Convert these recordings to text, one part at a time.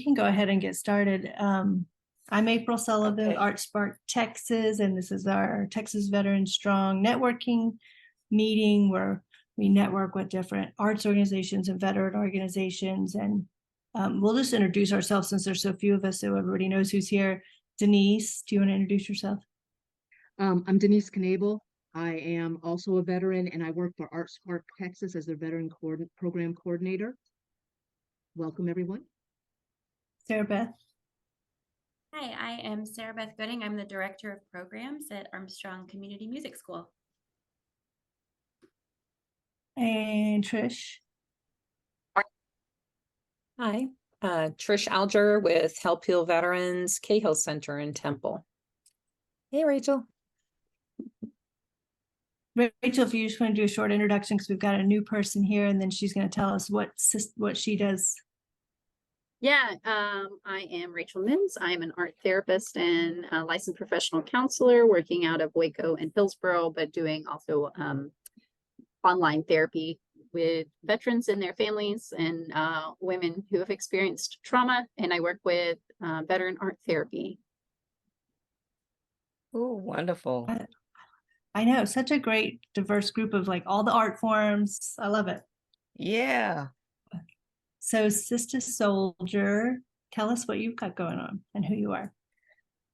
can go ahead and get started. I'm April Sullivan, Okay. Art Spark Texas, and this is our Texas Veteran Strong networking meeting where we network with different arts organizations and veteran organizations. And we'll just introduce ourselves since there's so few of us, so everybody knows who's here. Denise, do you want to introduce yourself? I'm Denise Knable. I am also a veteran, and I work for Art Spark Texas as their veteran program coordinator. Welcome, everyone. Sarah Beth. Hi, I am Sarah Beth Gooding. I'm the Director of Programs at Armstrong Community Music School. And Trish. Hi, Trish Alger with Help Heal Veterans Cahill Center in Temple. Hey, Rachel. Rachel, if you just want to do a short introduction, because we've got a new person here, and then she's going to tell us what she does. Yeah, I am Rachel Mins. I am an art therapist and a licensed professional counselor working out of Waco and Hillsborough, but doing also online therapy with veterans and their families and women who have experienced trauma. And I work with veteran art therapy. Oh, wonderful. I know, such a great diverse group of like all the art forms. I love it. Yeah. So Sistah Soldier, tell us what you've got going on and who you are.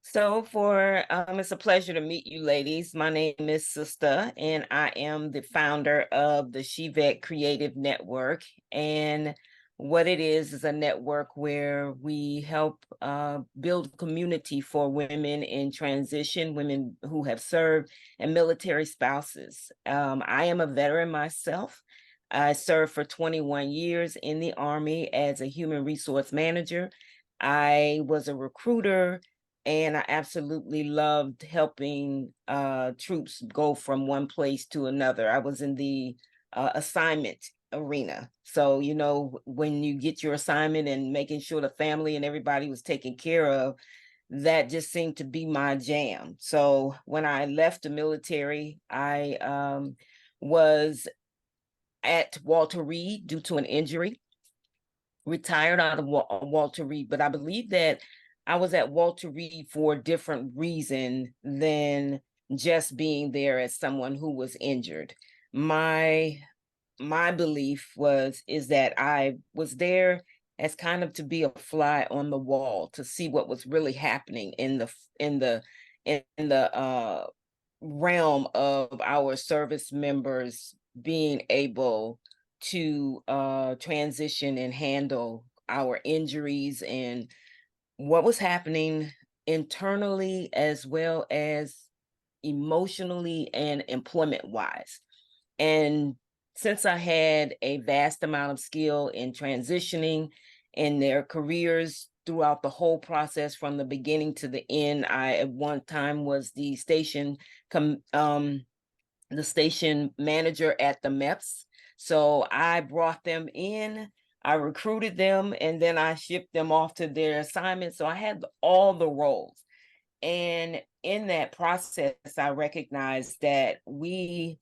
So it's a pleasure to meet you ladies. My name is Sistah, and I am the founder of the SheVet Creative Network. And what it is a network where we help build community for women in transition, women who have served, and military spouses. I am a veteran myself. I served for 21 years in the Army as a human resource manager. I was a recruiter, and I absolutely loved helping troops go from one place to another. I was in the assignment arena. So, you know, when you get your assignment and making sure the family and everybody was taken care of, that just seemed to be my jam. So when I left the military, I was at Walter Reed due to an injury, retired out of Walter Reed, but I believe that I was at Walter Reed for a different reason than just being there as someone who was injured. My belief is that I was there as kind of to be a fly on the wall to see what was really happening in the realm of our service members being able to transition and handle our injuries and what was happening internally as well as emotionally and employment wise. And since I had a vast amount of skill in transitioning in their careers throughout the whole process from the beginning to the end, I at one time was the station manager at the MEPS. So I brought them in, I recruited them, and then I shipped them off to their assignments. So I had all the roles. And in that process, I recognized that we're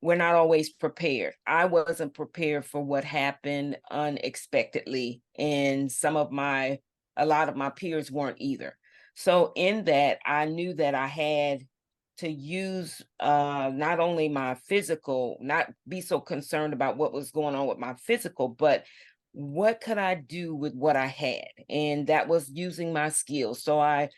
not always prepared. I wasn't prepared for what happened unexpectedly. And a lot of my peers weren't either. So in that, I knew that I had to use not only my physical, not be so concerned about what was going on with my physical, but what could I do with what I had? And that was using my skills. So I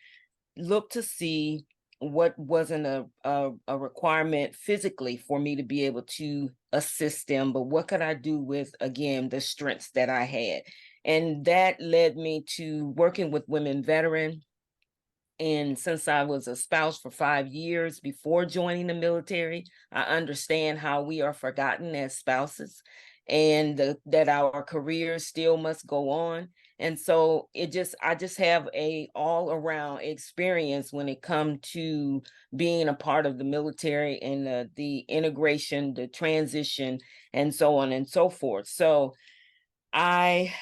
looked to see what wasn't a requirement physically for me to be able to assist them, but what could I do with, again, the strengths that I had? And that led me to working with women veterans. And since I was a spouse for 5 years before joining the military, I understand how we are forgotten as spouses and that our careers still must go on. And so I just have a all around experience when it comes to being a part of the military and the integration, the transition, and so on and so forth. So I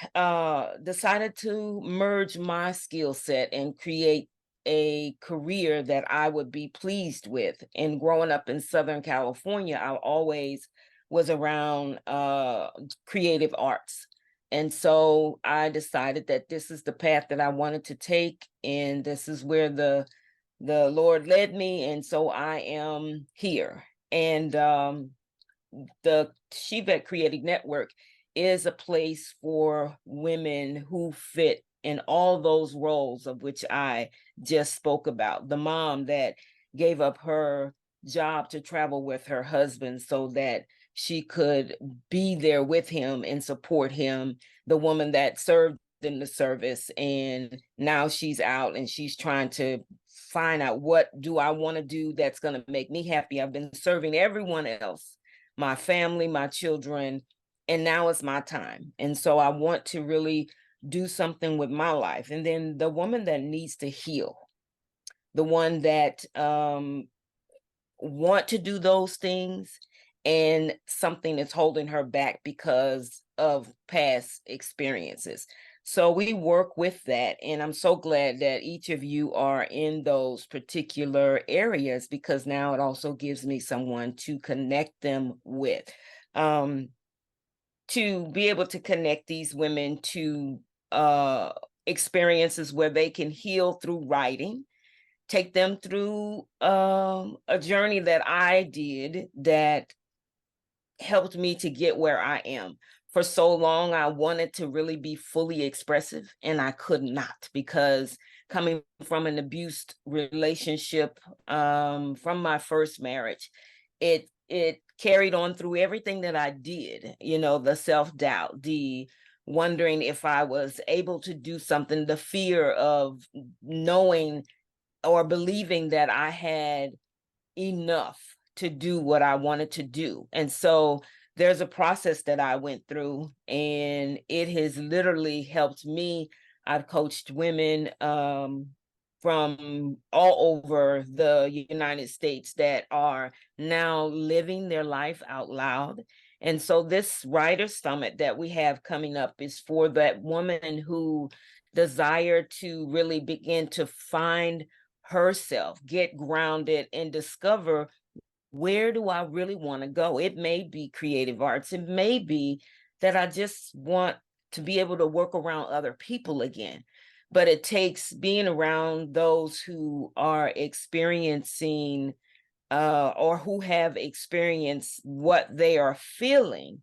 decided to merge my skill set and create a career that I would be pleased with. And growing up in Southern California, I always was around creative arts. And so I decided that this is the path that I wanted to take, and this is where the Lord led me, and so I am here. And the She-Vet Creative Network is a place for women who fit in all those roles of which I just spoke about. The mom that gave up her job to travel with her husband so that she could be there with him and support him. The woman that served in the service and now she's out and she's trying to find out, what do I want to do that's going to make me happy? I've been serving everyone else, my family, my children, and now it's my time. And so I want to really do something with my life. And then the woman that needs to heal, the one that want to do those things and something is holding her back because of past experiences. So we work with that, and I'm so glad that each of you are in those particular areas, because now it also gives me someone to connect them with, to be able to connect these women to experiences where they can heal through writing, take them through a journey that I did that helped me to get where I am. For so long, I wanted to really be fully expressive, and I could not, because coming from an abused relationship from my first marriage, it carried on through everything that I did. You know, the self-doubt, the wondering if I was able to do something, the fear of knowing or believing that I had enough to do what I wanted to do. And so there's a process that I went through, and it has literally helped me. I've coached women from all over the United States that are now living their life out loud. And so this Writer Summit that we have coming up is for that woman who desire to really begin to find herself, get grounded, and discover, where do I really want to go? It may be creative arts. It may be that I just want to be able to work around other people again. But it takes being around those who are experiencing or who have experienced what they are feeling,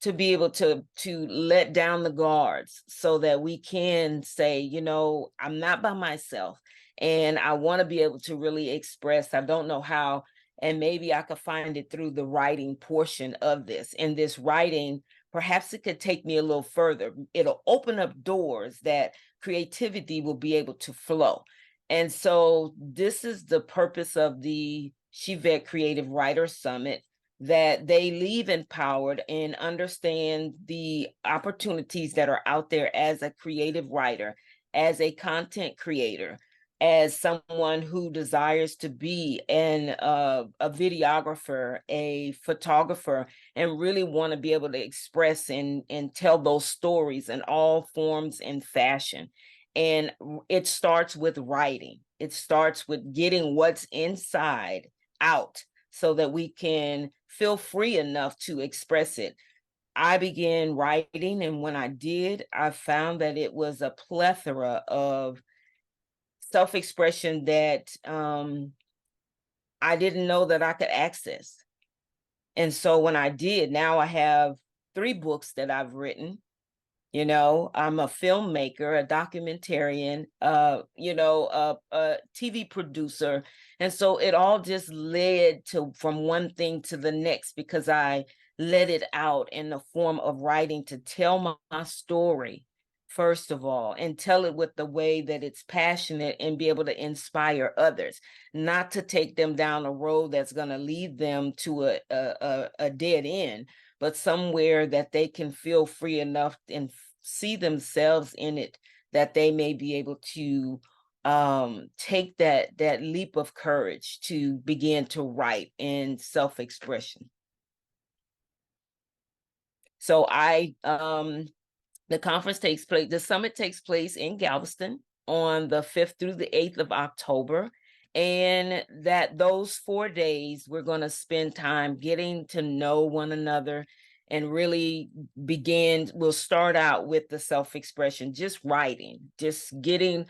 to be able to let down the guards so that we can say, you know, I'm not by myself, and I want to be able to really express. I don't know how, and maybe I could find it through the writing portion of this. And this writing, perhaps it could take me a little further. It'll open up doors that creativity will be able to flow. And so this is the purpose of the She-Vet Creative Writer Summit, that they leave empowered and understand the opportunities that are out there as a creative writer, as a content creator, as someone who desires to be a videographer, a photographer, and really want to be able to express and tell those stories in all forms and fashion. And it starts with writing. It starts with getting what's inside out so that we can feel free enough to express it. I began writing, and when I did, I found that it was a plethora of self-expression that I didn't know that I could access. And so when I did, now I have 3 books that I've written. You know, I'm a filmmaker, a documentarian, a TV producer. And so it all just led to from one thing to the next, because I let it out in the form of writing to tell my story, first of all, and tell it with the way that it's passionate and be able to inspire others, not to take them down a road that's going to lead them to a dead end, but somewhere that they can feel free enough and see themselves in it, that they may be able to take that leap of courage to begin to write in self-expression. So the summit takes place in Galveston on the 5th through the 8th of October. And those 4 days, we're going to spend time getting to know one another and really we'll start out with the self-expression, just writing, just getting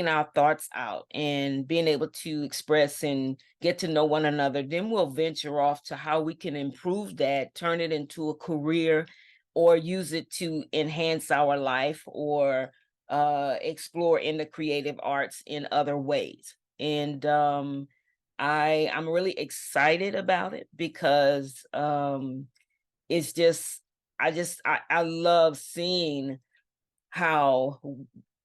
our thoughts out and being able to express and get to know one another. Then we'll venture off to how we can improve that, turn it into a career, or use it to enhance our life, or explore in the creative arts in other ways. And I'm really excited about it because it's just I love seeing how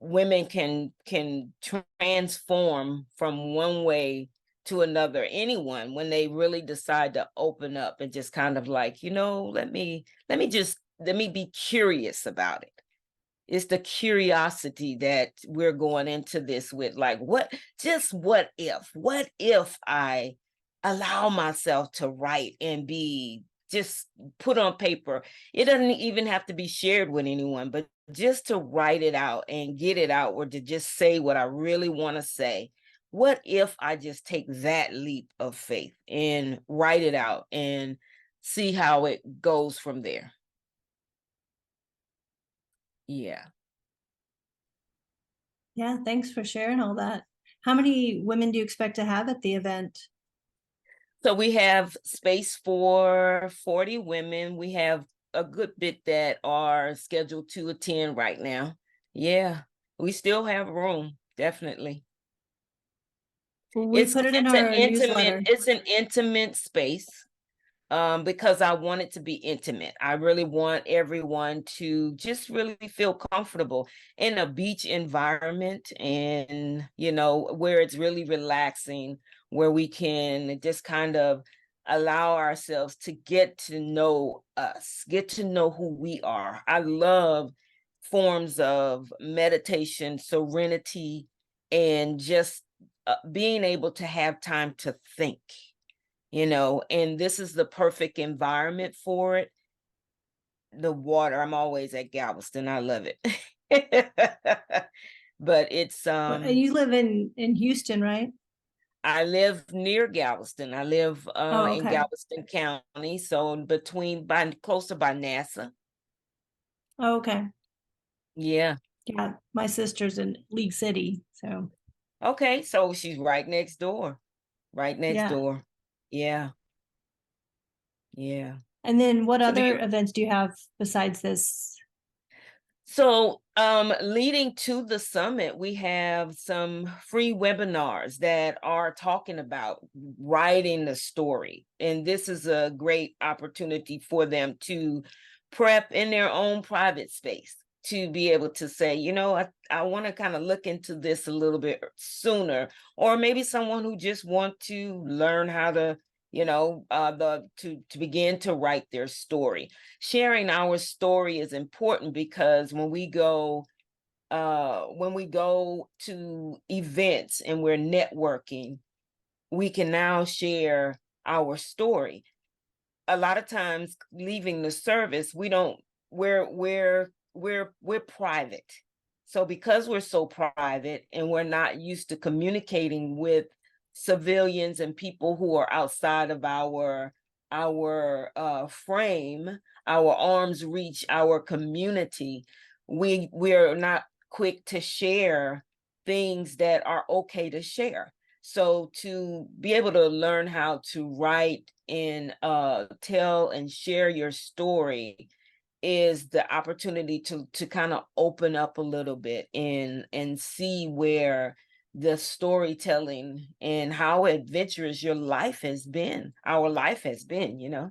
women can transform from one way to another. Anyone, when they really decide to open up and just kind of like, let me be curious about it. It's the curiosity that we're going into this with, like, what if I allow myself to write and be just put on paper. It doesn't even have to be shared with anyone, but just to write it out and get it out, or to just say what I really want to say. What if I just take that leap of faith and write it out and see how it goes from there? Yeah. Yeah, thanks for sharing all that. How many women do you expect to have at the event? So we have space for 40 women. We have a good bit that are scheduled to attend right now. Yeah, we still have room, definitely. We put it in our newsletter. It's an intimate space. Because I want it to be intimate. I really want everyone to just really feel comfortable in a beach environment, and, where it's really relaxing, where we can just kind of allow ourselves to get to know us, get to know who we are. I love forms of meditation, serenity, and just being able to have time to think. And this is the perfect environment for it. The water, I'm always at Galveston. I love it. But it's You live in Houston, right? I live near Galveston. I live Oh, in okay. Galveston County, so close to by NASA. Oh, okay. Yeah. Yeah, my sister's in League City, so Okay, so she's right next door. Right next yeah. door. Yeah. Yeah. And then what So do other you events do you have besides this? So, leading to the summit, we have some free webinars that are talking about writing the story. And this is a great opportunity for them to prep in their own private space, to be able to say, I want to kind of look into this a little bit sooner. Or maybe someone who just want to learn how to, to begin to write their story. Sharing our story is important, because when we go to events and we're networking, we can now share our story. A lot of times leaving the service, we're private. So because we're so private and we're not used to communicating with civilians and people who are outside of our frame, our arm's reach, our community, we're not quick to share things that are okay to share. So to be able to learn how to write and tell and share your story is the opportunity to kind of open up a little bit and see where the storytelling and how adventurous your life has been, our life has been.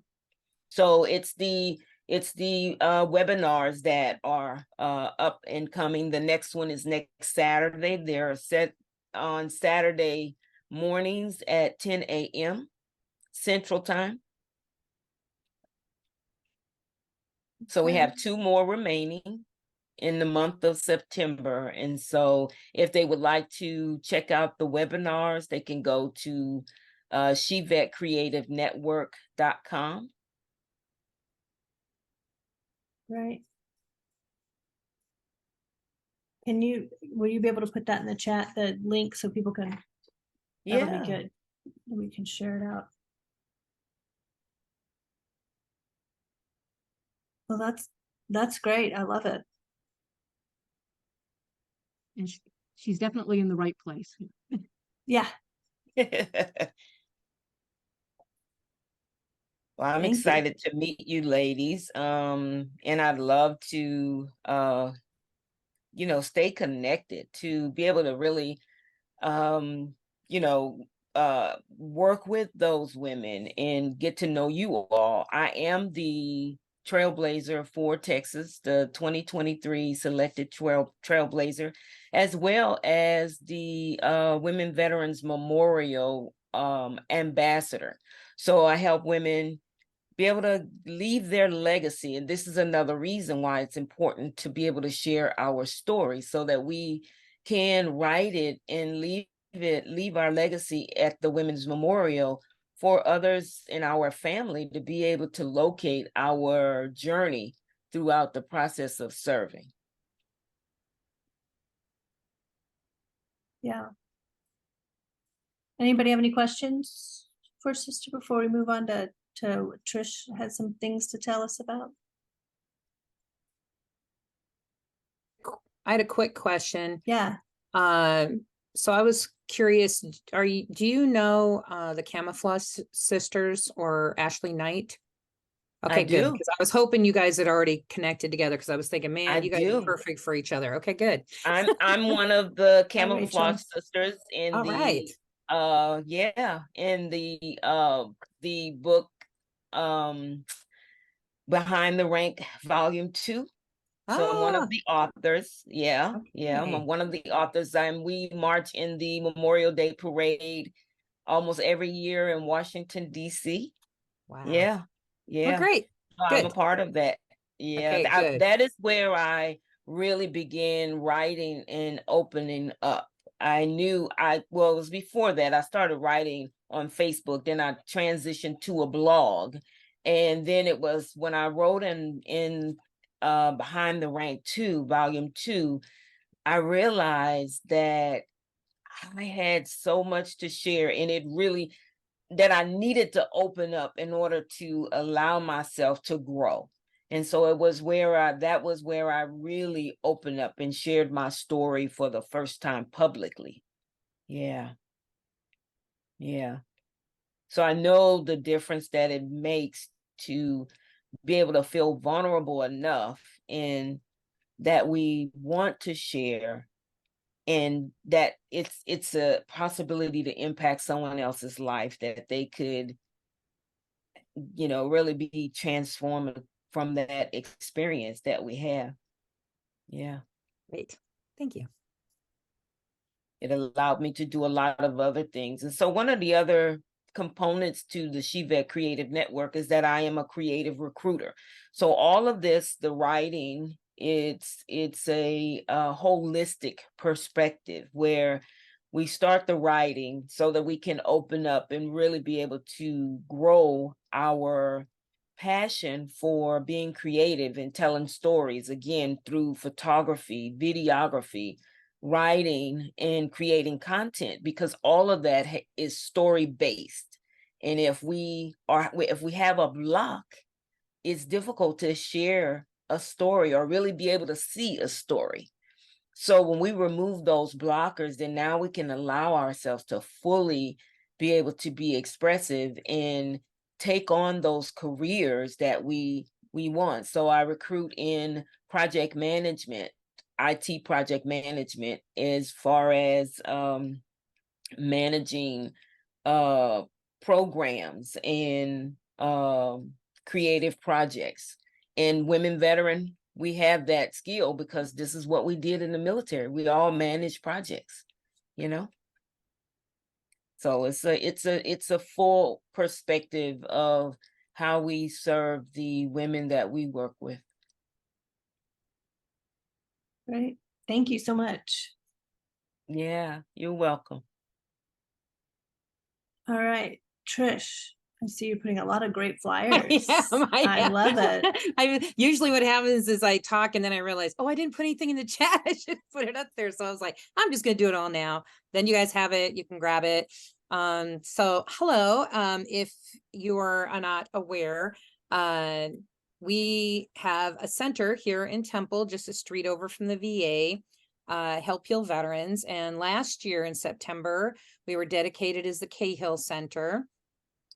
So it's the webinars that are up and coming. The next one is next Saturday. They're set on Saturday mornings at 10 a.m. Central Time. So we have 2 more remaining in the month of September. And so if they would like to check out the webinars, they can go to shevetcreativenetwork.com. Right. Will you be able to put that in the chat, the link, so people can, that'll be Yeah. good. We can share it out. Well, that's great. I love it. And she's definitely in the right place. Yeah, Well, I'm thank you. excited to meet you ladies. And I'd love to stay connected, to be able to really you know, work with those women and get to know you all. I am the trailblazer for Texas, the 2023 selected trailblazer, as well as the Women Veterans Memorial ambassador. So I help women be able to leave their legacy. And this is another reason why it's important to be able to share our story so that we can write it and leave our legacy at the Women's Memorial for others in our family to be able to locate our journey throughout the process of serving. Yeah. Anybody have any questions for Sister before we move on to Trish has some things to tell us about? I had a quick question. Yeah, So I was curious, do you know the Camouflage Sisters or Ashley Knight? I Okay, good. do. Because I was hoping you guys had already connected together because I was thinking, man, I you guys are do. perfect for each other. Okay, good. I'm one of the Hi, Rachel. Camouflage Sisters in All right. in the book Behind the Rank Volume 2. So I'm one of Ah, the authors. Yeah, I'm okay. one of the authors. We march in the Memorial Day parade almost every year in Washington, D.C. Wow. Yeah, Well, yeah. great. So I'm a Good. part of that. Yeah, Okay, good. that is where I really began writing and opening up. It was before that I started writing on Facebook, then I transitioned to a blog. And then it was when I wrote in Behind the Rank 2, Volume 2, I realized that I had so much to share, and it really that I needed to open up in order to allow myself to grow. And so that was where I really opened up and shared my story for the first time publicly. Yeah. Yeah. So I know the difference that it makes to be able to feel vulnerable enough and that we want to share, and that it's a possibility to impact someone else's life, that they could really be transformed from that experience that we have. Yeah. Great. Thank you. It allowed me to do a lot of other things. And so one of the other components to the SheVet Creative Network is that I am a creative recruiter. So all of this, the writing, it's a holistic perspective where we start the writing so that we can open up and really be able to grow our passion for being creative and telling stories, again, through photography, videography, writing, and creating content, because all of that is story based. And if we have a block, it's difficult to share a story or really be able to see a story. So when we remove those blockers, then now we can allow ourselves to fully be able to be expressive and take on those careers that we want. So I recruit in project management, IT project management, as far as managing programs and creative projects. And women veteran, we have that skill because this is what we did in the military. We all manage projects, you know. So it's a full perspective of how we serve the women that we work with. great. Thank you so much. Yeah, you're welcome. All right, Trish, I see you're putting a lot of great flyers. I I love it. I usually what happens is I talk and then I realize, oh, I didn't put anything in the chat. I should put it up there. So I was like, I'm just gonna do it all now. Then you guys have it, you can grab it. So hello. If you are not aware, we have a center here in Temple, just a street over from the VA, Help Heal Veterans. And last year in September, we were dedicated as the Cahill Center.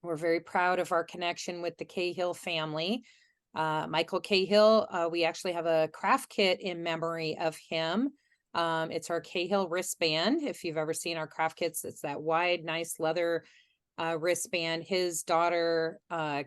We're very proud of our connection with the Cahill family. Michael Cahill, we actually have a craft kit in memory of him. It's our Cahill wristband. If you've ever seen our craft kits, it's that wide, nice leather wristband. His daughter,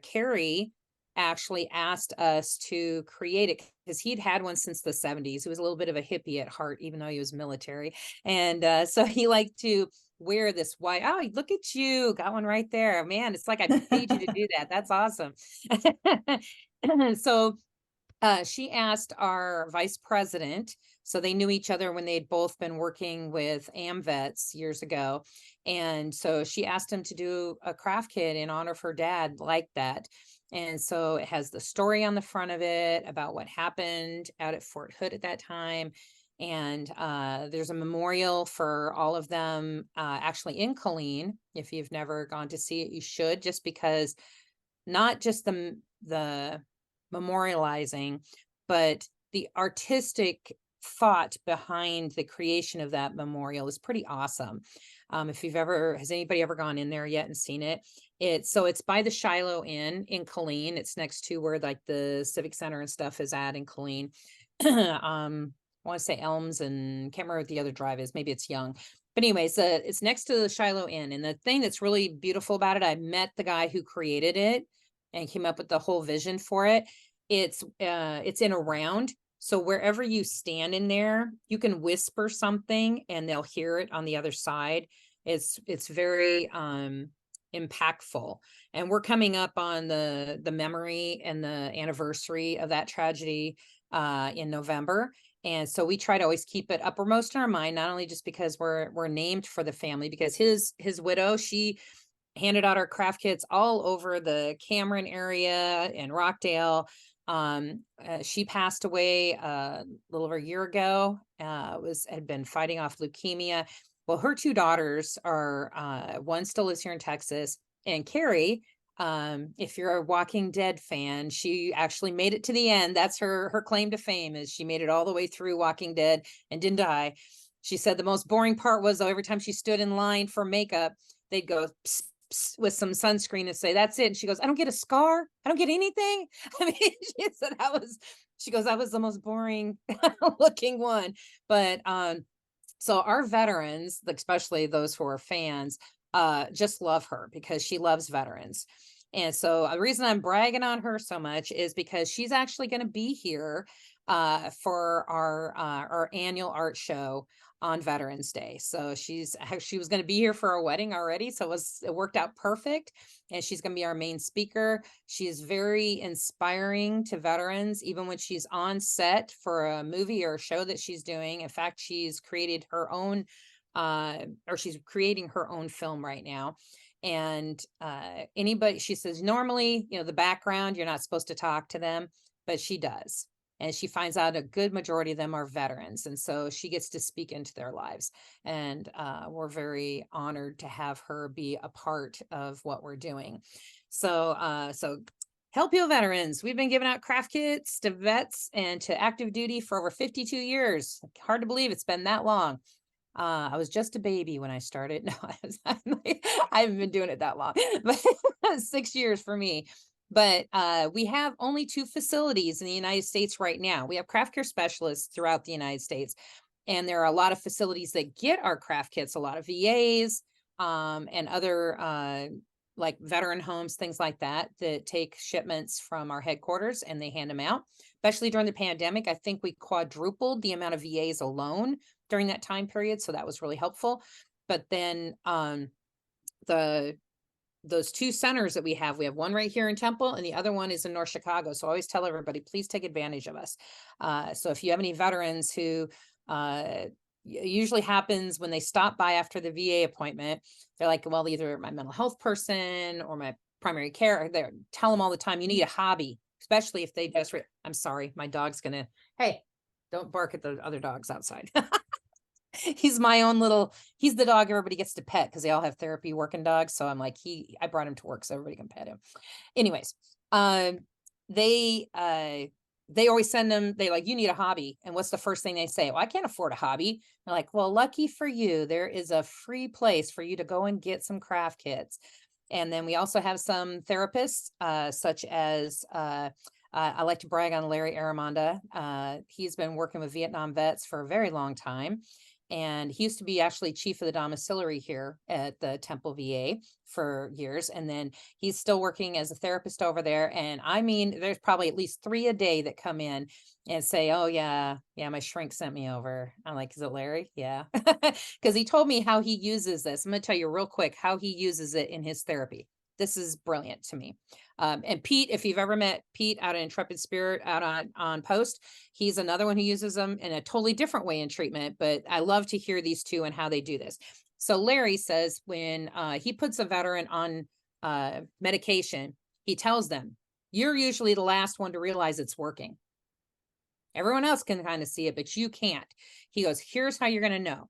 Carrie, actually asked us to create it because he'd had one since the 70s. He was a little bit of a hippie at heart, even though he was military. And so he liked to wear this white. Oh, look at you. Got one right there. Man, it's like I paid you to do that. That's awesome. So she asked our vice president, so they knew each other when they'd both been working with AMVETS years ago. And so she asked him to do a craft kit in honor of her dad like that. And so it has the story on the front of it about what happened out at Fort Hood at that time. And there's a memorial for all of them actually in Colleen. If you've never gone to see it, you should, just because not just the memorializing, but the artistic thought behind the creation of that memorial is pretty awesome. Has anybody ever gone in there yet and seen it? It's by the Shiloh Inn in Colleen. It's next to where like the Civic Center and stuff is at in Colleen. I want to say Elms, and can't remember what the other drive is. Maybe it's Young. But anyways, it's next to the Shiloh Inn. And the thing that's really beautiful about it, I met the guy who created it and came up with the whole vision for it. It's in a round. So wherever you stand in there, you can whisper something and they'll hear it on the other side. It's very impactful. And we're coming up on the memory and the anniversary of that tragedy in November. And so we try to always keep it uppermost in our mind, not only just because we're named for the family, because his widow, she handed out our craft kits all over the Cameron area and Rockdale. She passed away a little over a year ago, had been fighting off leukemia. Well, her two daughters are, one still lives here in Texas, and Carrie, if you're a Walking Dead fan, she actually made it to the end. That's her claim to fame, is she made it all the way through Walking Dead and didn't die. She said the most boring part was, though, every time she stood in line for makeup, they'd go psst, psst, with some sunscreen and say, "That's it." And she goes, "I don't get a scar. I don't get anything." I mean, she said that was the most boring looking one. But so our veterans, especially those who are fans, just love her because she loves veterans. And so the reason I'm bragging on her so much is because she's actually going to be here for our annual art show on Veterans Day. So she was going to be here for our wedding already. So it worked out perfect. And she's going to be our main speaker. She is very inspiring to veterans, even when she's on set for a movie or a show that she's doing. In fact, she's created her own or she's creating her own film right now. And she says, normally, the background, you're not supposed to talk to them, but she does. And she finds out a good majority of them are veterans. And so she gets to speak into their lives. And we're very honored to have her be a part of what we're doing. So Help Heal Veterans. We've been giving out craft kits to vets and to active duty for over 52 years. Hard to believe it's been that long. I was just a baby when I started. No, I haven't been doing it that long, but 6 years for me. But we have only 2 facilities in the United States right now. We have craft care specialists throughout the United States. And there are a lot of facilities that get our craft kits, a lot of VAs and other like veteran homes, things like that take shipments from our headquarters and they hand them out. Especially during the pandemic, I think we quadrupled the amount of VAs alone during that time period. So that was really helpful. But then those 2 centers that we have one right here in Temple and the other one is in North Chicago. So I always tell everybody, please take advantage of us. So if you have any veterans who usually happens when they stop by after the VA appointment, they're like, well, either my mental health person or my primary care, they tell them all the time, you need a hobby, especially if they just, I'm sorry, my dog's gonna, hey, don't bark at the other dogs outside. He's he's the dog everybody gets to pet because they all have therapy working dogs. So I'm like, I brought him to work so everybody can pet him. Anyways, they always send them, they like, you need a hobby. And what's the first thing they say? Well, I can't afford a hobby. They're like, well, lucky for you, there is a free place for you to go and get some craft kits. And then we also have some therapists, such as I like to brag on Larry Aramonda. He's been working with Vietnam vets for a very long time. And he used to be actually chief of the domiciliary here at the Temple VA for years. And then he's still working as a therapist over there. And I mean, there's probably at least 3 a day that come in and say, oh yeah, my shrink sent me over. I'm like, is it Larry? Yeah. Because he told me how he uses this. I'm going to tell you real quick how he uses it in his therapy. This is brilliant to me. And Pete, if you've ever met Pete out at Intrepid Spirit out on post, he's another one who uses them in a totally different way in treatment, but I love to hear these two and how they do this. So Larry says when he puts a veteran on medication, he tells them, you're usually the last one to realize it's working. Everyone else can kind of see it, but you can't. He goes, here's how you're going to know.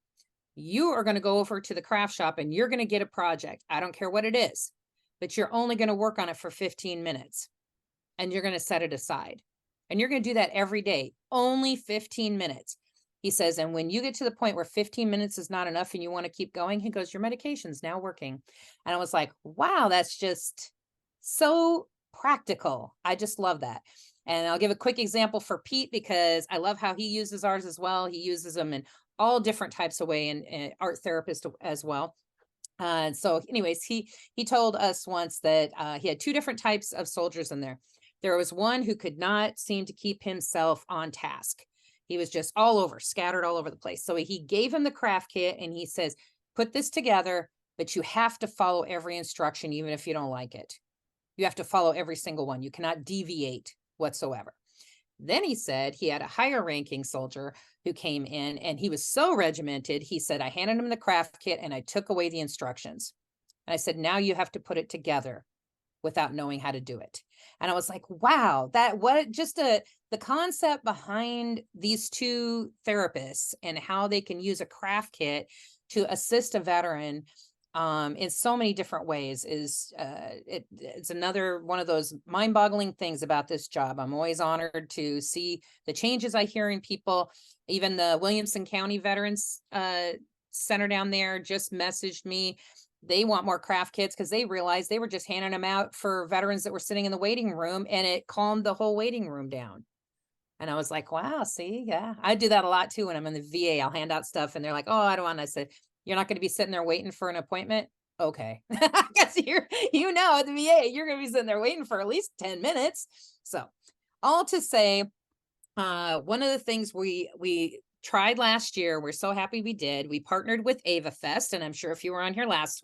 You are going to go over to the craft shop and you're going to get a project. I don't care what it is, but you're only going to work on it for 15 minutes and you're going to set it aside. And you're going to do that every day, only 15 minutes. He says, and when you get to the point where 15 minutes is not enough and you want to keep going, he goes, your medication's now working. And I was like, wow, that's just so practical. I just love that. And I'll give a quick example for Pete because I love how he uses ours as well. He uses them in all different types of way and art therapist as well. So anyways, he told us once that he had 2 different types of soldiers in there. There was one who could not seem to keep himself on task. He was just all over, scattered all over the place. So he gave him the craft kit and he says, put this together, but you have to follow every instruction, even if you don't like it. You have to follow every single one. You cannot deviate whatsoever. Then he said he had a higher ranking soldier who came in and he was so regimented. He said, I handed him the craft kit and I took away the instructions. And I said, now you have to put it together without knowing how to do it. And I was like, wow, the concept behind these 2 therapists and how they can use a craft kit to assist a veteran in so many different ways is it's another one of those mind-boggling things about this job. I'm always honored to see the changes I hear in people. Even the Williamson County Veterans Center down there just messaged me. They want more craft kits because they realized they were just handing them out for veterans that were sitting in the waiting room and it calmed the whole waiting room down. And I was like, wow, see, yeah, I do that a lot too. When I'm in the VA, I'll hand out stuff and they're like, oh, I don't want to. I said, you're not going to be sitting there waiting for an appointment. Okay. I guess at the VA, you're going to be sitting there waiting for at least 10 minutes. So all to say, one of the things we tried last year, we're so happy we did. We partnered with Ava Fest. And I'm sure if you were on here last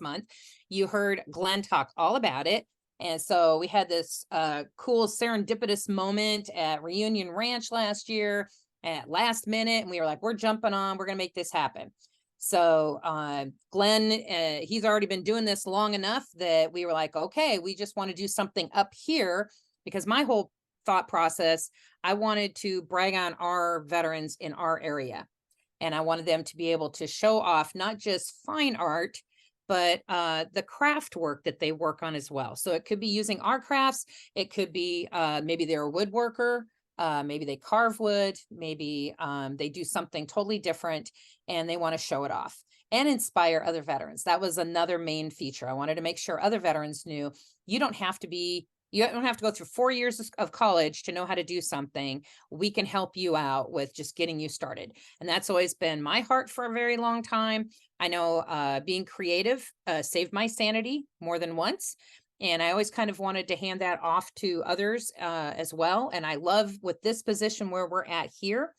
month, you heard Glenn talk all about it. And so we had this cool serendipitous moment at Reunion Ranch last year at last minute. And we were like, we're jumping on, we're going to make this happen. So Glenn, he's already been doing this long enough that we were like, okay, we just want to do something up here because my whole thought process, I wanted to brag on our veterans in our area. And I wanted them to be able to show off not just fine art, but the craft work that they work on as well. So it could be using our crafts. It could be maybe they're a woodworker. Maybe they carve wood, maybe they do something totally different and they want to show it off and inspire other veterans. That was another main feature. I wanted to make sure other veterans knew you don't have to go through 4 years of college to know how to do something. We can help you out with just getting you started. And that's always been my heart for a very long time. I know being creative saved my sanity more than once. And I always kind of wanted to hand that off to others as well. And I love with this position where we're at here,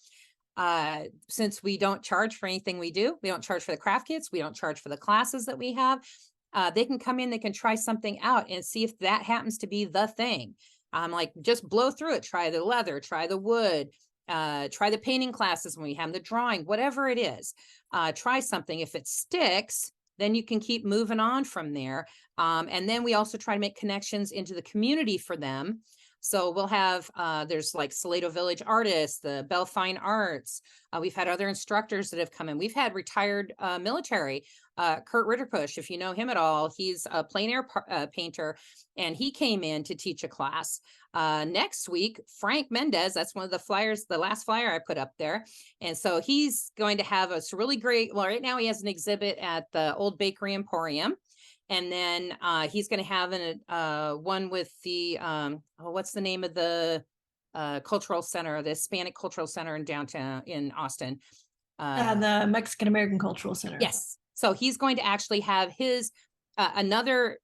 since we don't charge for anything we do, we don't charge for the craft kits, we don't charge for the classes that we have. They can come in, they can try something out and see if that happens to be the thing. I'm like, just blow through it, try the leather, try the wood, try the painting classes when we have the drawing, whatever it is, try something. If it sticks, then you can keep moving on from there. And then we also try to make connections into the community for them. So we'll have, there's like Salado Village artists, the Bell Fine Arts. We've had other instructors that have come in. We've had retired military, Kurt Ritterpush, if you know him at all. He's a plein air painter, and he came in to teach a class. Next week, Frank Mendez, that's one of the flyers, the last flyer I put up there. And so he's going to have a really great, well, right now he has an exhibit at the Old Bakery Emporium. And then he's going to have one with the, what's the name of the cultural center, the Hispanic Cultural Center in downtown in Austin? The Mexican American Cultural Center. Yes. So he's going to actually have his another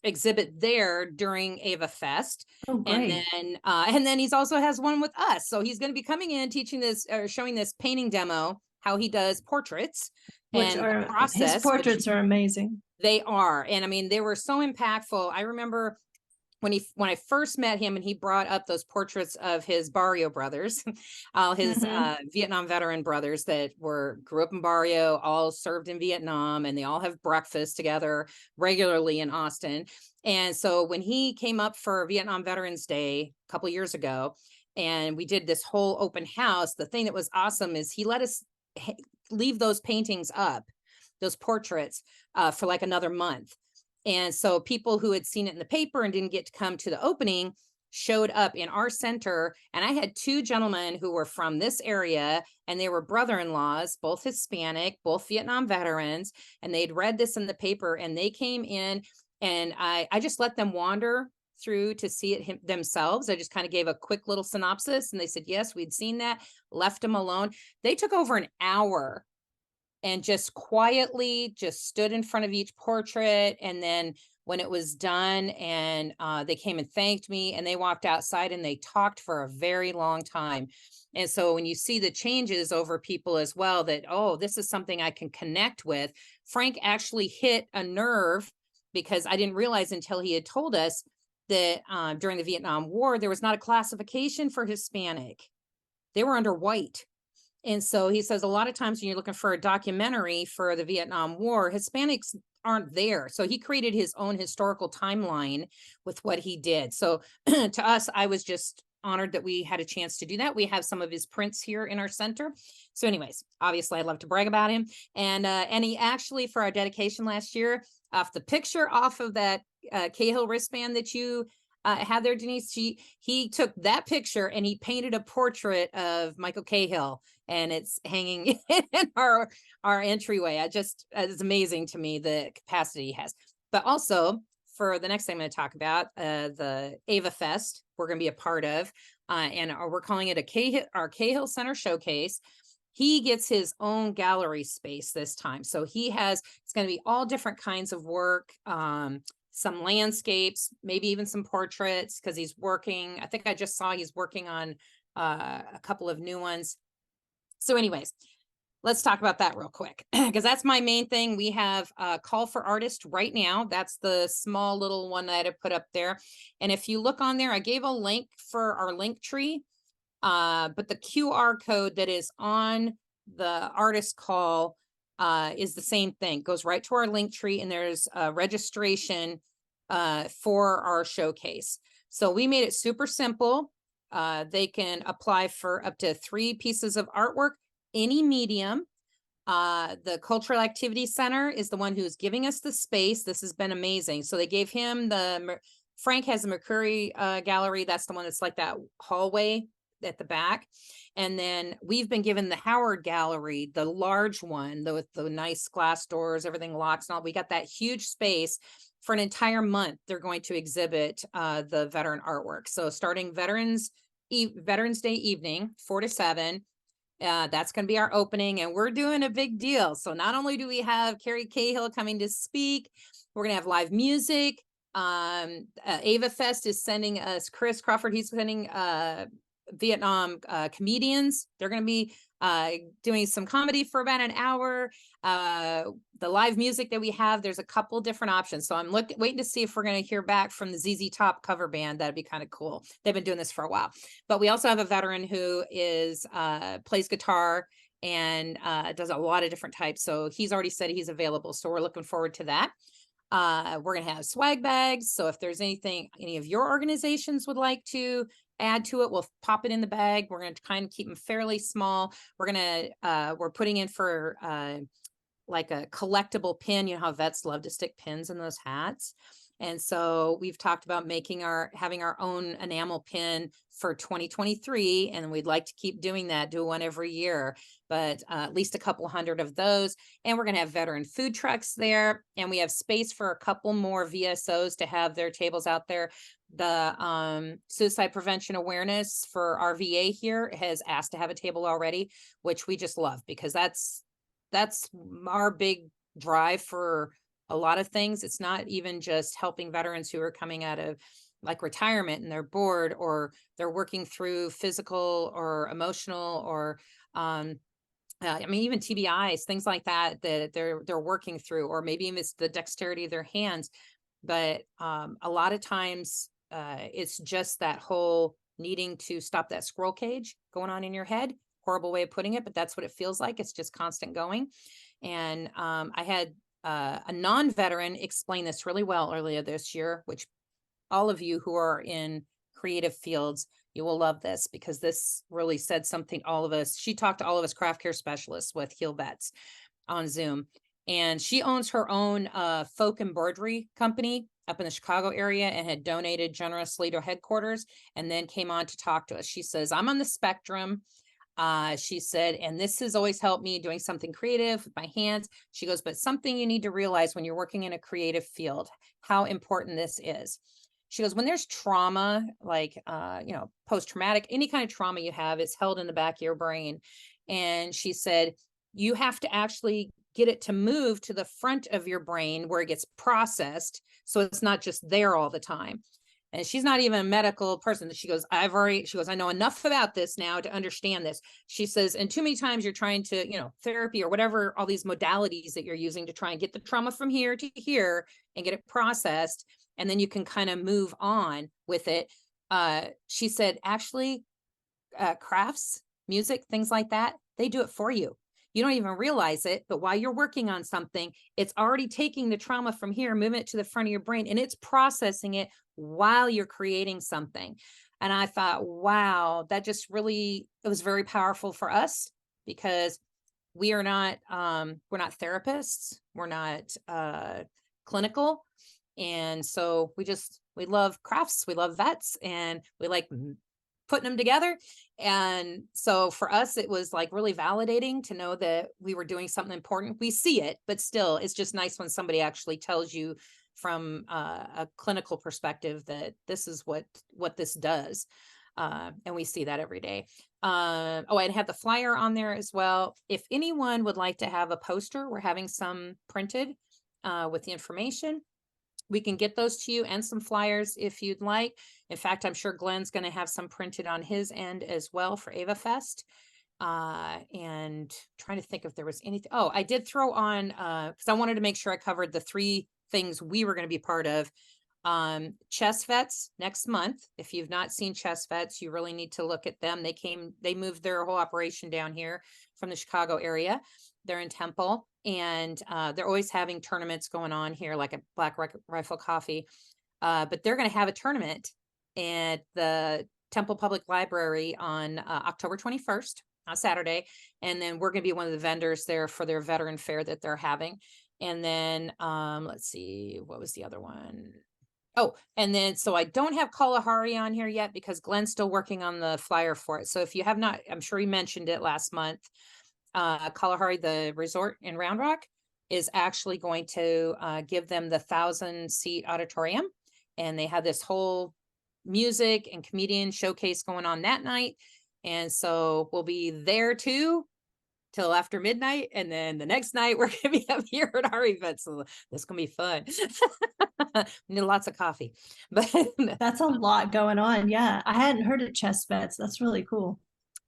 exhibit there during Ava Fest. Oh, great. And then he's also has one with us. So he's going to be coming in, teaching this, or showing this painting demo, how he does portraits. Which and are, the process, his portraits are amazing. They are. And I mean, they were so impactful. I remember when I first met him and he brought up those portraits of his Barrio brothers, all his Vietnam veteran brothers that grew up in Barrio, all served in Vietnam, and they all have breakfast together regularly in Austin. And so when he came up for Vietnam Veterans Day a couple years ago, and we did this whole open house, the thing that was awesome is he let us leave those paintings up, those portraits, for like another month. And so people who had seen it in the paper and didn't get to come to the opening showed up in our center. And I had two gentlemen who were from this area, and they were brother-in-laws, both Hispanic, both Vietnam veterans. And they'd read this in the paper, and they came in, and I just let them wander through to see it themselves. I just kind of gave a quick little synopsis, and they said, yes, we'd seen that, left them alone. They took over an hour and just quietly just stood in front of each portrait. And then when it was done, and they came and thanked me, and they walked outside and they talked for a very long time. And so when you see the changes over people as well, that, oh, this is something I can connect with. Frank actually hit a nerve, because I didn't realize until he had told us that during the Vietnam War, there was not a classification for Hispanic. They were under white. And so he says a lot of times when you're looking for a documentary for the Vietnam War, Hispanics aren't there. So he created his own historical timeline with what he did. So to us, I was just honored that we had a chance to do that. We have some of his prints here in our center. So anyways, obviously I'd love to brag about him. And he actually, for our dedication last year, off the picture off of that Cahill wristband that you had there, Denise, he took that picture and he painted a portrait of Michael Cahill, and it's hanging in our entryway. It's amazing to me the capacity he has. But also, for the next thing I'm going to talk about, the Ava Fest, we're going to be a part of, and we're calling it our Cahill Center Showcase. He gets his own gallery space this time. So it's going to be all different kinds of work, some landscapes, maybe even some portraits, because he's working. I think I just saw he's working on a couple of new ones. So anyways, let's talk about that real quick, because that's my main thing. We have a call for artists right now. That's the small little one that I put up there. And if you look on there, I gave a link for our link tree, but the QR code that is on the artist call is the same thing. Goes right to our link tree, and there's a registration for our showcase. So we made it super simple. They can apply for up to 3 pieces of artwork, any medium. The Cultural Activity Center is the one who's giving us the space. This has been amazing. So they gave him Frank has the McCurry gallery. That's the one that's like that hallway at the back. And then we've been given the Howard Gallery, the large one, with the nice glass doors, everything locks and all. We got that huge space for an entire month. They're going to exhibit the veteran artwork. So starting Veterans Day evening, 4 to 7, that's going to be our opening, and we're doing a big deal. So not only do we have Carrie Cahill coming to speak, we're going to have live music. Ava Fest is sending us Chris Crawford. He's sending Vietnam comedians. They're going to be doing some comedy for about an hour. The live music that we have, there's a couple different options. So I'm waiting to see if we're going to hear back from the ZZ Top cover band. That'd be kind of cool. They've been doing this for a while. But we also have a veteran who plays guitar and does a lot of different types. So he's already said he's available. So we're looking forward to that. We're gonna have swag bags. So if there's anything any of your organizations would like to add to it, we'll pop it in the bag. We're gonna kind of keep them fairly small. We're putting in for like a collectible pin. You know how vets love to stick pins in those hats. And so we've talked about having our own enamel pin for 2023. And we'd like to keep doing that, do one every year, but at least a couple hundred of those. And we're going to have veteran food trucks there. And we have space for a couple more VSOs to have their tables out there. The suicide prevention awareness for our VA here has asked to have a table already, which we just love because that's our big drive for a lot of things. It's not even just helping veterans who are coming out of like retirement and they're bored or they're working through physical or emotional or I mean, even TBIs, things like that they're working through, or maybe even it's the dexterity of their hands. But a lot of times it's just that whole needing to stop that squirrel cage going on in your head. Horrible way of putting it, but that's what it feels like. It's just constant going. And I had a non-veteran explain this really well earlier this year, which all of you who are in creative fields, you will love this because this really said something. She talked to all of us craft care specialists with Heal Vets on Zoom, and she owns her own folk embroidery company up in the Chicago area and had donated generously to headquarters and then came on to talk to us. She says, I'm on the spectrum. She said, and this has always helped me doing something creative with my hands. She goes, but something you need to realize when you're working in a creative field, how important this is. She goes, when there's trauma, like, post-traumatic, any kind of trauma you have, it's held in the back of your brain. And she said, you have to actually get it to move to the front of your brain where it gets processed. So it's not just there all the time. And she's not even a medical person. She goes, I know enough about this now to understand this. She says, and too many times you're trying to, therapy or whatever, all these modalities that you're using to try and get the trauma from here to here and get it processed. And then you can kind of move on with it. She said, actually, crafts, music, things like that, they do it for you. You don't even realize it, but while you're working on something, it's already taking the trauma from here, moving it to the front of your brain, and it's processing it while you're creating something. And I thought, wow, that just really, it was very powerful for us because we're not therapists, we're not clinical. And so we love crafts, we love vets, and we like putting them together. And so for us, it was like really validating to know that we were doing something important. We see it, but still, it's just nice when somebody actually tells you from a clinical perspective that this is what this does. And we see that every day. I'd have the flyer on there as well. If anyone would like to have a poster, we're having some printed with the information. We can get those to you and some flyers if you'd like. In fact, I'm sure Glenn's going to have some printed on his end as well for Ava Fest. And trying to think if there was anything. Oh, I did throw on, because I wanted to make sure I covered the 3 things we were going to be part of. Chess Vets next month. If you've not seen Chess Vets, you really need to look at them. They moved their whole operation down here from the Chicago area. They're in Temple, and they're always having tournaments going on here, like a Black Rifle Coffee. But they're going to have a tournament at the Temple Public Library on October 21st, on Saturday. And then we're going to be one of the vendors there for their veteran fair that they're having. And then let's see, what was the other one? Oh, and then, so I don't have Kalahari on here yet because Glenn's still working on the flyer for it. So if you have not, I'm sure he mentioned it last month. Kalahari, the resort in Round Rock, is actually going to give them the 1,000-seat auditorium. And they have this whole music and comedian showcase going on that night. And so we'll be there too till after midnight. And then the next night we're going to be up here at our event. So this is going to be fun. Need lots of coffee, but That's a lot going on. Yeah. I hadn't heard of chess vets. That's really cool.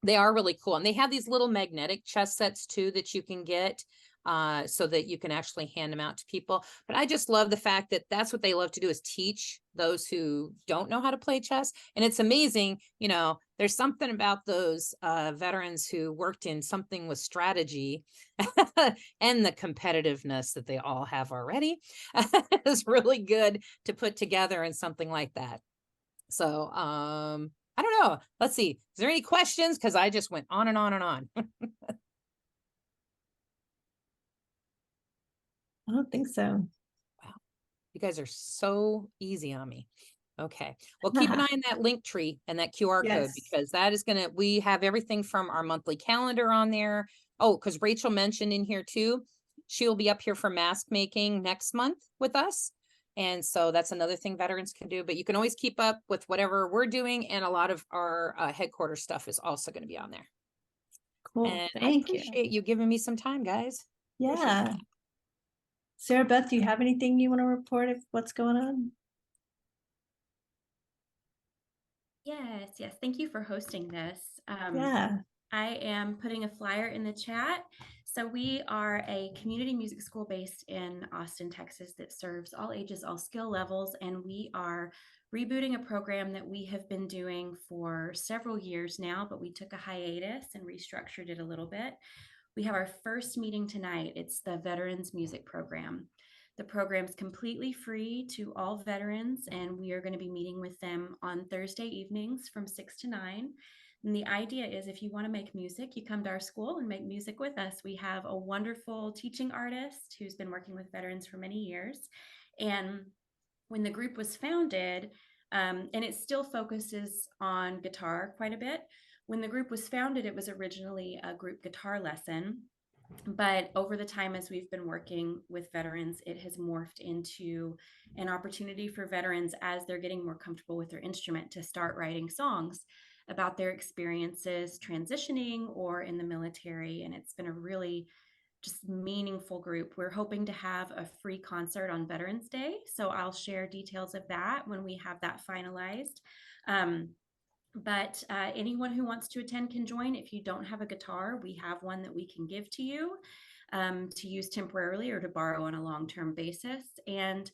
they are really cool. And they have these little magnetic chess sets too that you can get so that you can actually hand them out to people. But I just love the fact that that's what they love to do, is teach those who don't know how to play chess. And it's amazing, there's something about those veterans who worked in something with strategy and the competitiveness that they all have already is really good to put together in something like that. So I don't know. Let's see. Is there any questions? Because I just went on and on and on. I don't think so. You guys are so easy on me. Okay. Well, keep an eye on that link tree and that QR code, Yes. because that is we have everything from our monthly calendar on there. Oh, because Rachel mentioned in here too, she'll be up here for mask making next month with us. And so that's another thing veterans can do, but you can always keep up with whatever we're doing. And a lot of our headquarters stuff is also going to be on there. Cool. And I Thank you. appreciate you giving me some time, guys. Appreciate Yeah. that. Sarah Beth, do you have anything you want to report of what's going on? Yes. Thank you for hosting this. Yeah. I am putting a flyer in the chat. So we are a community music school based in Austin, Texas that serves all ages, all skill levels. And we are rebooting a program that we have been doing for several years now, but we took a hiatus and restructured it a little bit. We have our first meeting tonight. It's the Veterans Music Program. The program's completely free to all veterans, and we are going to be meeting with them on Thursday evenings from 6 to 9. And the idea is, if you want to make music, you come to our school and make music with us. We have a wonderful teaching artist who's been working with veterans for many years. And when the group was founded, and it still focuses on guitar quite a bit. When the group was founded, it was originally a group guitar lesson. But over the time, as we've been working with veterans, it has morphed into an opportunity for veterans, as they're getting more comfortable with their instrument, to start writing songs about their experiences transitioning or in the military. And it's been a really just meaningful group. We're hoping to have a free concert on Veterans Day. So I'll share details of that when we have that finalized. But anyone who wants to attend can join. If you don't have a guitar, we have one that we can give to you to use temporarily or to borrow on a long-term basis. And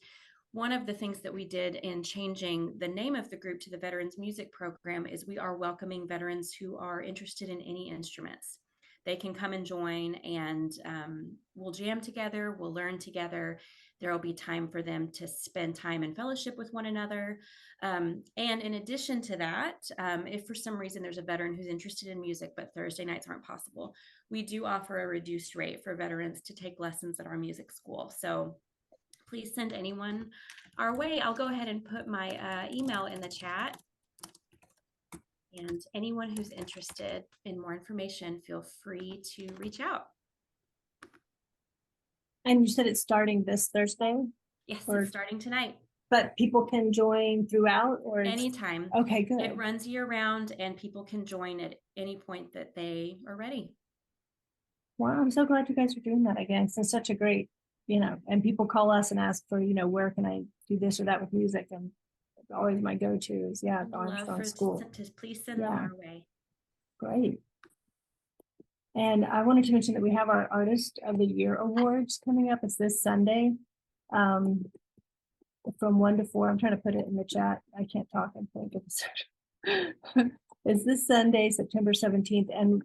one of the things that we did in changing the name of the group to the Veterans Music Program is we are welcoming veterans who are interested in any instruments. They can come and join, and we'll jam together, we'll learn together. There will be time for them to spend time in fellowship with one another. And in addition to that, if for some reason there's a veteran who's interested in music, but Thursday nights aren't possible, we do offer a reduced rate for veterans to take lessons at our music school. So please send anyone our way. I'll go ahead and put my email in the chat. And anyone who's interested in more information, feel free to reach out. And you said it's starting this Thursday, Yes, Or- it's starting tonight. but people can join throughout, or Anytime. Okay, It good. runs year round, and people can join at any point that they are ready. Wow, I'm so glad you guys are doing that again. It's such a great, and people call us and ask for, where can I do this or that with music? And it's always my go-to is, the Love Armstrong for School. to please send them Yeah. our way. Great. And I wanted to mention that we have our Artist of the Year Awards coming up. It's this Sunday. From 1 to 4. I'm trying to put it in the chat. I can't talk. I'm trying to get this. It's this Sunday, September 17th, and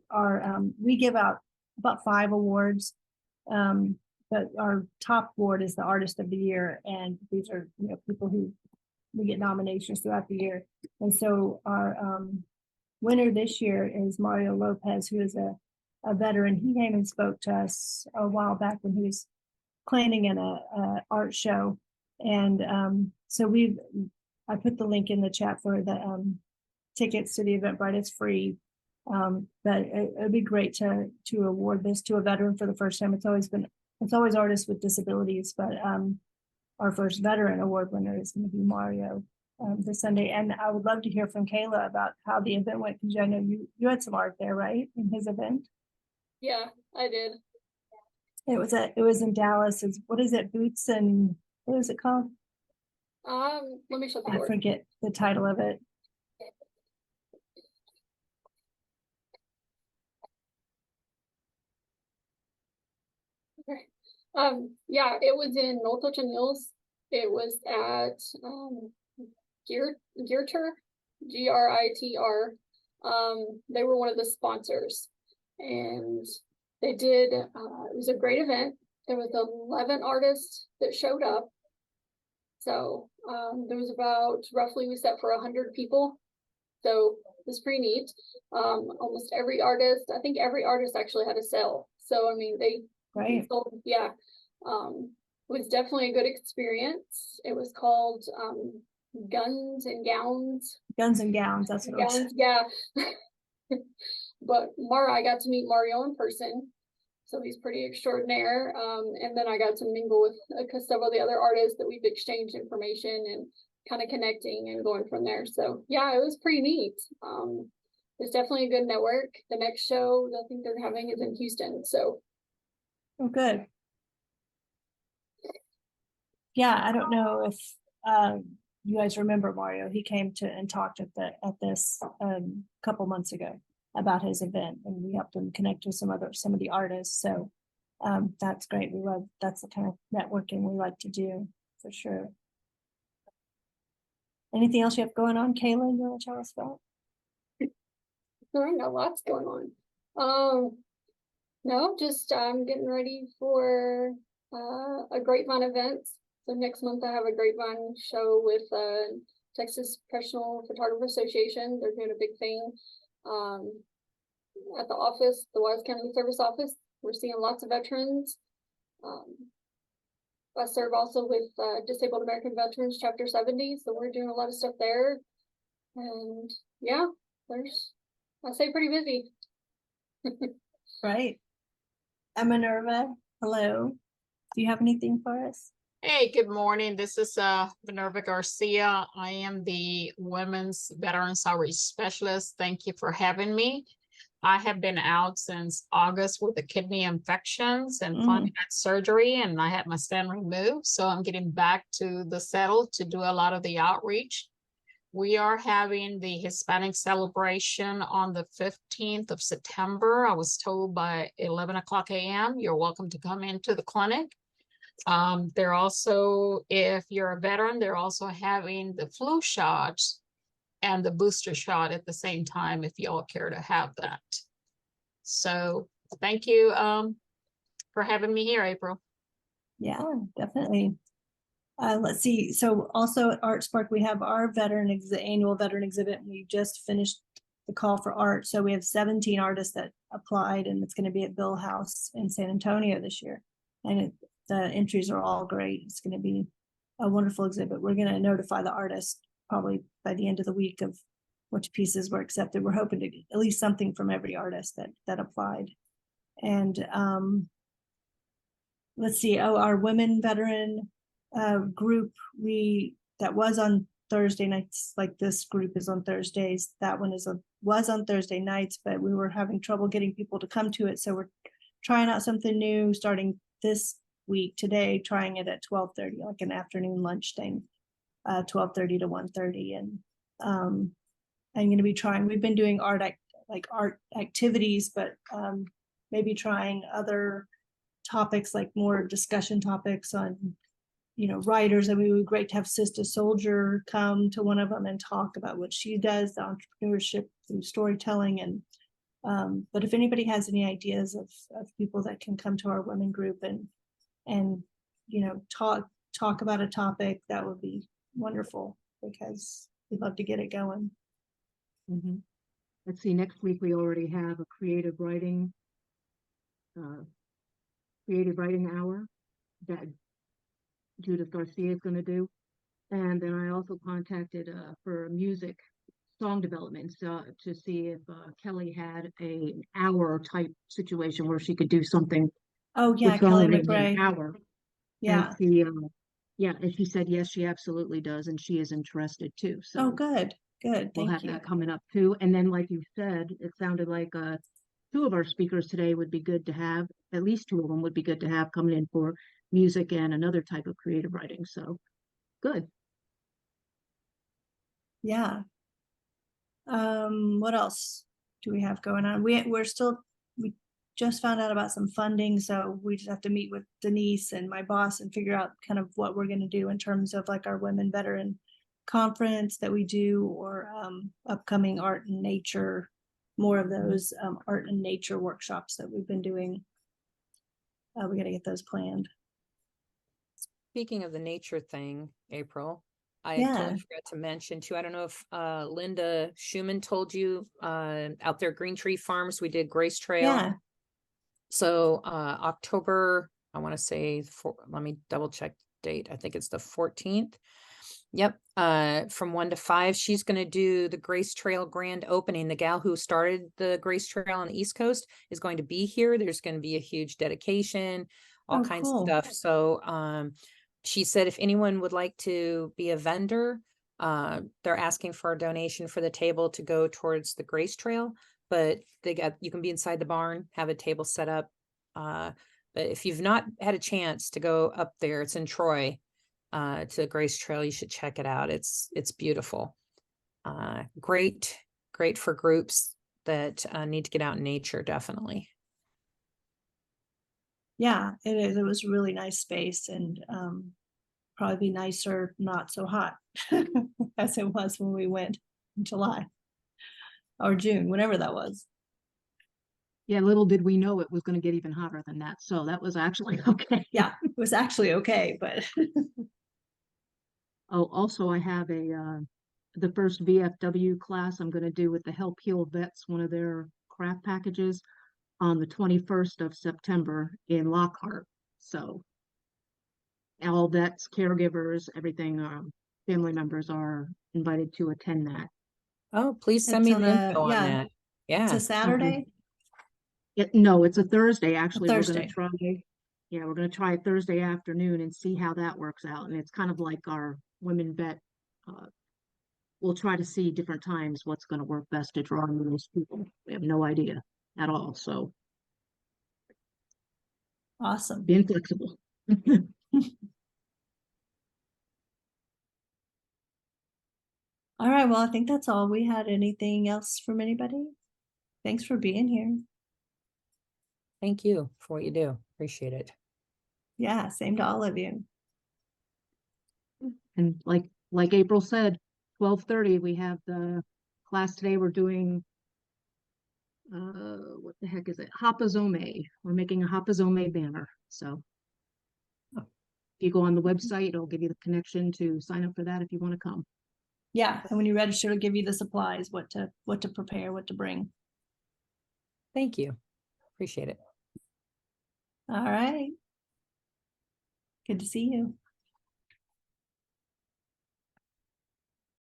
we give out about 5 awards. But our top award is the Artist of the Year, and these are people who we get nominations throughout the year. And so our winner this year is Mario Lopez, who is a veteran. He came and spoke to us a while back when he was planning a art show. And so I put the link in the chat for the tickets to the Eventbrite. It's free. But it'd be great to award this to a veteran for the first time. It's always artists with disabilities, but our first veteran award winner is going to be Mario this Sunday. And I would love to hear from Kayla about how the event went, because I know you had some art there, right, in his event? Yeah, I did. It was in Dallas. What is it? Boots and what is it called? Let me shut the I door. forget the title of it. Okay. Yeah, it was in North Hills. It was at Gearter, GRITR. They were one of the sponsors, and they did, it was a great event. There was 11 artists that showed up. So, there was about roughly, we set for 100 people. So it was pretty neat. Almost every artist, I think every artist actually had a sale. So, I mean, they Right. sold, yeah. It was definitely a good experience. It was called, Guns and Gowns. Guns and Gowns, that's what it was. Gowns, yeah. But I got to meet Mario in person. So he's pretty extraordinaire. And then I got to mingle with several of the other artists that we've exchanged information and kind of connecting and going from there. So yeah, it was pretty neat. It's definitely a good network. The next show I think they're having is in Houston. So Oh, good. Yeah, I don't know if you guys remember Mario. He came to and talked at this couple months ago about his event, and we helped him connect with some of the artists. So that's great. That's the kind of networking we like to do for sure. Anything else you have going on, Kayla, you want to tell us about? I got lots going on. No, just getting ready for a grapevine event. So next month I have a grapevine show with Texas Professional Photographer Association. They're doing a big thing at the office, the Wise County Service Office. We're seeing lots of veterans. I serve also with Disabled American Veterans Chapter 70, so we're doing a lot of stuff there. And yeah, I say pretty busy. Right. I'm Minerva. Hello. Do you have anything for us? Hey, good morning. This is Minerva Garcia. I am the Women's Veterans Outreach Specialist. Thank you for having me. I have been out since August with the kidney infections and finally had surgery, and I had my stent removed. So I'm getting back to the saddle to do a lot of the outreach. We are having the Hispanic celebration on the 15th of September. I was told by 11 o'clock a.m. You're welcome to come into the clinic. They're also, if you're a veteran, they're also having the flu shots and the booster shot at the same time if y'all care to have that. So thank you for having me here, April. Yeah, definitely. Let's see. So also at Art Spark, we have our annual veteran exhibit. We just finished the call for art. So we have 17 artists that applied, and it's going to be at Bill House in San Antonio this year. And the entries are all great. It's going to be a wonderful exhibit. We're going to notify the artists probably by the end of the week of which pieces were accepted. We're hoping to get at least something from every artist that applied. And let's see. Oh, our women veteran group that was on Thursday nights, like this group is on Thursdays. That one was on Thursday nights, but we were having trouble getting people to come to it. So we're trying out something new starting this week today, trying it at 12:30, like an afternoon lunch thing, 12:30 to 1:30. And I'm going to be trying, we've been doing art activities, but maybe trying topics, like more discussion topics on, writers. And we would great to have Sistah Soldier come to one of them and talk about what she does, the entrepreneurship through storytelling. And but if anybody has any ideas of people that can come to our women group and talk about a topic, that would be wonderful, because we'd love to get it going. Let's see, next week we already have a creative writing hour that Judith Garcia is going to do. And then I also contacted for music song development to see if Kelly had an hour type situation where she could do something. Oh yeah, Kelly McRae. An hour. Yeah. And she said yes, she absolutely does, and she is interested too. So oh, good. We'll have that coming up too. And then, like you said, it sounded like two of our speakers today would be good to have. At least two of them would be good to have coming in for music and another type of creative writing. So good. Yeah. What else do we have going on? We just found out about some funding, so we just have to meet with Denise and my boss and figure out kind of what we're going to do in terms of like our women veteran conference that we do, or upcoming art and nature more of those art and nature workshops that we've been doing. We got to get those planned. Speaking of the nature thing, April, I Yeah. totally forgot to mention too. I don't know if Linda Schumann told you out there, Green Tree Farms, we did Grace Trail. Yeah. So October, I want to say, let me double check date. I think it's the 14th. Yep. From 1 to 5, she's going to do the Grace Trail grand opening. The gal who started the Grace Trail on the East Coast is going to be here. There's going to be a huge dedication, all Oh, kinds cool. of stuff. So she said if anyone would like to be a vendor, they're asking for a donation for the table to go towards the Grace Trail, but you can be inside the barn, have a table set up. But if you've not had a chance to go up there, it's in Troy, to the Grace Trail, you should check it out. It's beautiful. Great for groups that need to get out in nature, definitely. Yeah, it is. It was a really nice space, and probably be nicer, not so hot as it was when we went in July or June, whenever that was. Yeah, little did we know it was going to get even hotter than that. So that was actually okay. Yeah, it was actually okay, but Oh, also I have the first VFW class I'm going to do with the Help Heal Vets, one of their craft packages, on the 21st of September in Lockhart. So all vets, caregivers, everything, family members are invited to attend that. Oh, please send It's me on the info on yeah, that. it's Yeah. a Saturday. No, it's a Thursday. Actually, we're Thursday. going to try. Yeah, we're going to try it Thursday afternoon and see how that works out. And it's kind of like our women vet. We'll try to see different times what's going to work best to draw in those people. We have no idea at all. So Awesome. being flexible. All right, well, I think that's all we had. Anything else from anybody? Thanks for being here. Thank you for what you do. Appreciate it. Yeah, same to all of you. And like April said, 12:30, we have the class today. We're doing what the heck is it? Hapazome. We're making a Hapazome banner. So if you go on the website, it'll give you the connection to sign up for that if you want to come. Yeah, and when you register, it'll give you the supplies, what to prepare, what to bring. Thank you. Appreciate it. All right. Good to see you.